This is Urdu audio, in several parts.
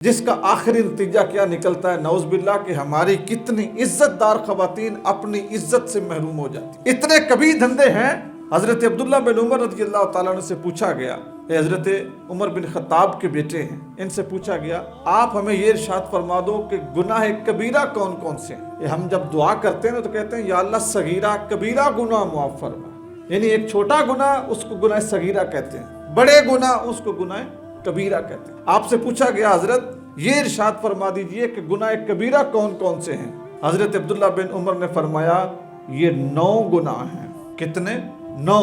جس کا آخری نتیجہ کیا نکلتا ہے؟ نعوذ باللہ کہ ہماری کتنی عزت دار خواتین اپنی عزت سے محروم ہو جاتی. اتنے کبھی دھندے ہیں. حضرت عبداللہ بن عمر رضی اللہ تعالیٰ عنہ سے پوچھا گیا، یہ حضرت عمر بن خطاب کے بیٹے ہیں، ان سے پوچھا گیا آپ ہمیں یہ ارشاد فرما دو کہ گناہ کبیرہ کون کون سے ہیں؟ ہم جب دعا کرتے ہیں تو کہتے ہیں یا اللہ صغیرہ کبیرہ گناہ معاف فرما، یعنی ایک چھوٹا گناہ اس کو گناہ صغیرہ کہتے ہیں، بڑے گناہ اس کو گناہ کبیرہ کہتے ہیں. آپ سے پوچھا گیا حضرت یہ ارشاد فرما دیجئے کہ گناہ کبیرہ کون کون سے ہیں؟ حضرت عبداللہ بن عمر نے فرمایا یہ 9 گناہ ہیں. کتنے؟ 9.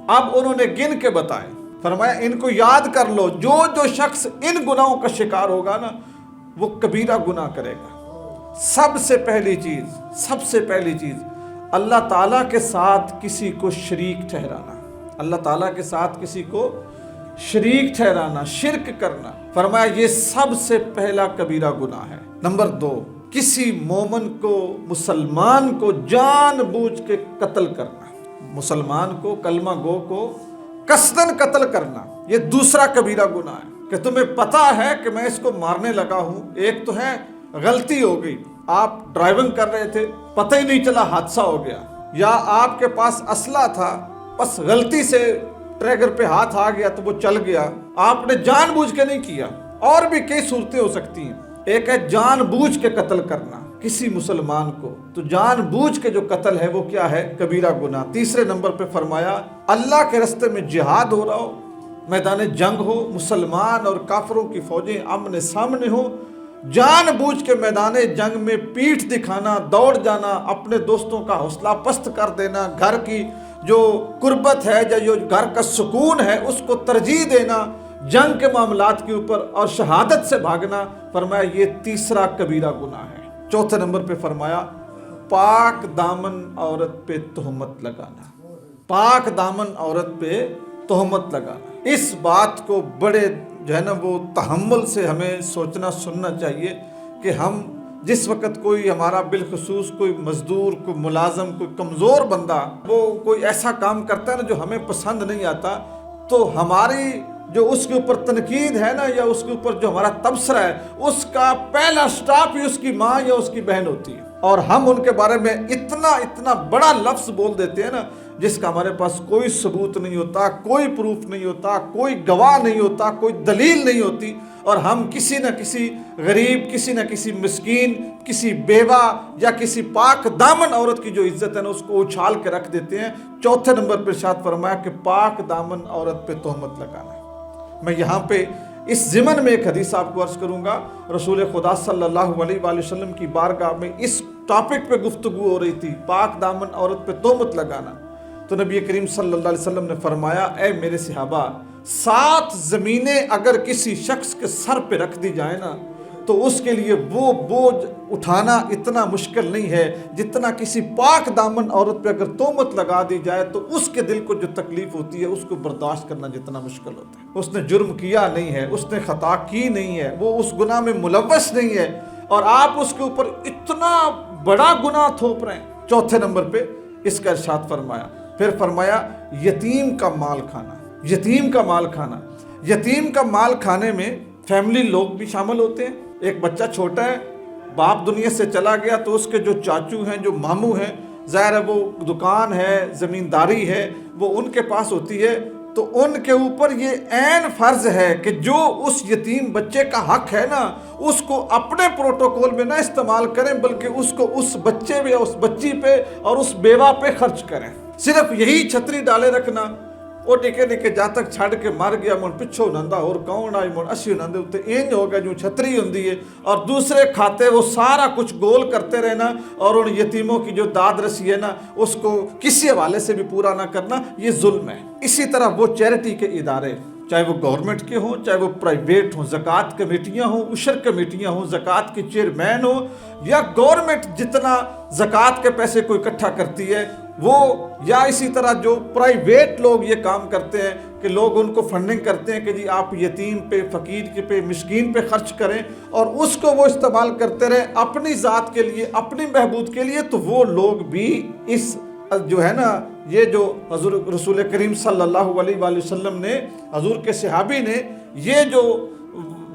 اب انہوں نے گن کے بتائے، فرمایا ان کو یاد کر لو، جو شخص ان گناہوں کا شکار ہوگا نا وہ کبیرہ گناہ کرے گا. سب سے پہلی چیز اللہ تعالیٰ کے ساتھ کسی کو شریک ٹھہرانا. اللہ تعالیٰ کے ساتھ کسی کو شریک ٹھہرانا، شرک کرنا. فرمایا یہ سب سے پہلا کبیرہ گناہ ہے. نمبر 2، کسی مومن کو، مسلمان کو جان بوجھ کے قتل کرنا. مسلمان کو، کلمہ گو کو قصداً قتل کرنا، یہ دوسرا کبیرہ گناہ ہے کہ تمہیں پتا ہے کہ میں اس کو مارنے لگا ہوں. ایک تو ہے غلطی ہو گئی، آپ ڈرائیونگ کر رہے تھے، پتہ ہی نہیں چلا حادثہ ہو گیا، یا آپ کے پاس اسلحہ تھا بس غلطی سے ٹریگر پہ ہاتھ آ گیا تو وہ چل گیا، آپ نے جان بوجھ کے نہیں کیا. اور بھی کئی صورتیں ہو سکتی ہیں. ایک ہے جان بوجھ کے قتل کرنا کسی مسلمان کو، تو جان بوجھ کے جو قتل ہے وہ کیا ہے؟ کبیرہ گناہ. تیسرے نمبر پہ فرمایا اللہ کے راستے میں جہاد ہو رہا ہو، میدان جنگ ہو، مسلمان اور کافروں کی فوجیں آمنے سامنے ہو، جان بوجھ کے میدان جنگ میں پیٹھ دکھانا، دوڑ جانا، اپنے دوستوں کا حوصلہ پست کر دینا، گھر کی جو قربت ہے یا جو گھر کا سکون ہے اس کو ترجیح دینا جنگ کے معاملات کے اوپر اور شہادت سے بھاگنا. فرمایا یہ تیسرا کبیرہ گناہ ہے. چوتھے نمبر پہ فرمایا پاک دامن عورت پہ تہمت لگانا. پاک دامن عورت پہ تہمت لگانا. اس بات کو بڑے جو ہے نا وہ تحمل سے ہمیں سوچنا سننا چاہیے کہ ہم جس وقت کوئی ہمارا بالخصوص کوئی مزدور، کوئی ملازم، کوئی کمزور بندہ وہ کوئی ایسا کام کرتا ہے نا جو ہمیں پسند نہیں آتا، تو ہماری جو اس کے اوپر تنقید ہے نا یا اس کے اوپر جو ہمارا تبصرہ ہے اس کا پہلا سٹاپ ہی اس کی ماں یا اس کی بہن ہوتی ہے. اور ہم ان کے بارے میں اتنا بڑا لفظ بول دیتے ہیں نا جس کا ہمارے پاس کوئی ثبوت نہیں ہوتا، کوئی پروف نہیں ہوتا، کوئی گواہ نہیں ہوتا، کوئی دلیل نہیں ہوتی، اور ہم کسی نہ کسی غریب، کسی نہ کسی مسکین، کسی بیوہ یا کسی پاک دامن عورت کی جو عزت ہے نا اس کو اچھال کے رکھ دیتے ہیں. چوتھے نمبر پر ارشاد فرمایا کہ پاک دامن عورت پہ تہمت لگانا ہے. میں یہاں پہ اس ضمن میں ایک حدیث آپ کو عرض کروں گا. رسول خدا صلی اللہ علیہ وآلہ وسلم کی بارگاہ میں اس ٹاپک پہ گفتگو ہو رہی تھی، پاک دامن عورت پہ تہمت لگانا. تو نبی کریم صلی اللہ علیہ وسلم نے فرمایا اے میرے صحابہ، 7 زمینیں اگر کسی شخص کے سر پہ رکھ دی جائیں نا تو اس کے لیے وہ بوجھ اٹھانا اتنا مشکل نہیں ہے جتنا کسی پاک دامن عورت پہ اگر تہمت لگا دی جائے تو اس کے دل کو جو تکلیف ہوتی ہے اس کو برداشت کرنا جتنا مشکل ہوتا ہے. اس نے جرم کیا نہیں ہے، اس نے خطا کی نہیں ہے، وہ اس گناہ میں ملوث نہیں ہے، اور آپ اس کے اوپر اتنا بڑا گناہ تھوپ رہے ہیں. چوتھے نمبر پہ اس کا ارشاد فرمایا. پھر فرمایا یتیم کا مال کھانا. یتیم کا مال کھانا، یتیم کا مال کھانے میں فیملی لوگ بھی شامل ہوتے ہیں. ایک بچہ چھوٹا ہے، باپ دنیا سے چلا گیا تو اس کے جو چاچو ہیں، جو ماموں ہیں، ظاہر ہے وہ دکان ہے، زمینداری ہے، وہ ان کے پاس ہوتی ہے، تو ان کے اوپر یہ عین فرض ہے کہ جو اس یتیم بچے کا حق ہے نا اس کو اپنے پروٹوکول میں نہ استعمال کریں بلکہ اس کو اس بچے پہ، اس بچی پہ اور اس بیوہ پہ خرچ کریں. صرف یہی چھتری ڈالے رکھنا، وہ نکے نکے جا تک چھڑ کے مر گیا من پچھو نندا اور کون آئی من اسی نندے ہوتے اینج ہو گیا جو چھتری ہوندی ہے، اور دوسرے کھاتے وہ سارا کچھ گول کرتے رہنا اور ان یتیموں کی جو داد رسی ہے نا اس کو کسی حوالے سے بھی پورا نہ کرنا، یہ ظلم ہے. اسی طرح وہ چیریٹی کے ادارے چاہے وہ گورنمنٹ کے ہوں چاہے وہ پرائیویٹ ہوں، زکوٰۃ کمیٹیاں ہوں، عشر کمیٹیاں ہوں، زکوٰۃ کے چیئرمین ہوں، یا گورنمنٹ جتنا زکوٰۃ کے پیسے کو اکٹھا کرتی ہے وہ، یا اسی طرح جو پرائیویٹ لوگ یہ کام کرتے ہیں کہ لوگ ان کو فنڈنگ کرتے ہیں کہ جی آپ یتیم پہ، فقیر کے پہ، مسکین پہ خرچ کریں اور اس کو وہ استعمال کرتے رہیں اپنی ذات کے لیے، اپنی بہبود کے لیے، تو وہ لوگ بھی اس جو ہے نا یہ جو حضور رسول کریم صلی اللہ علیہ وآلہ وسلم نے، حضور کے صحابی نے یہ جو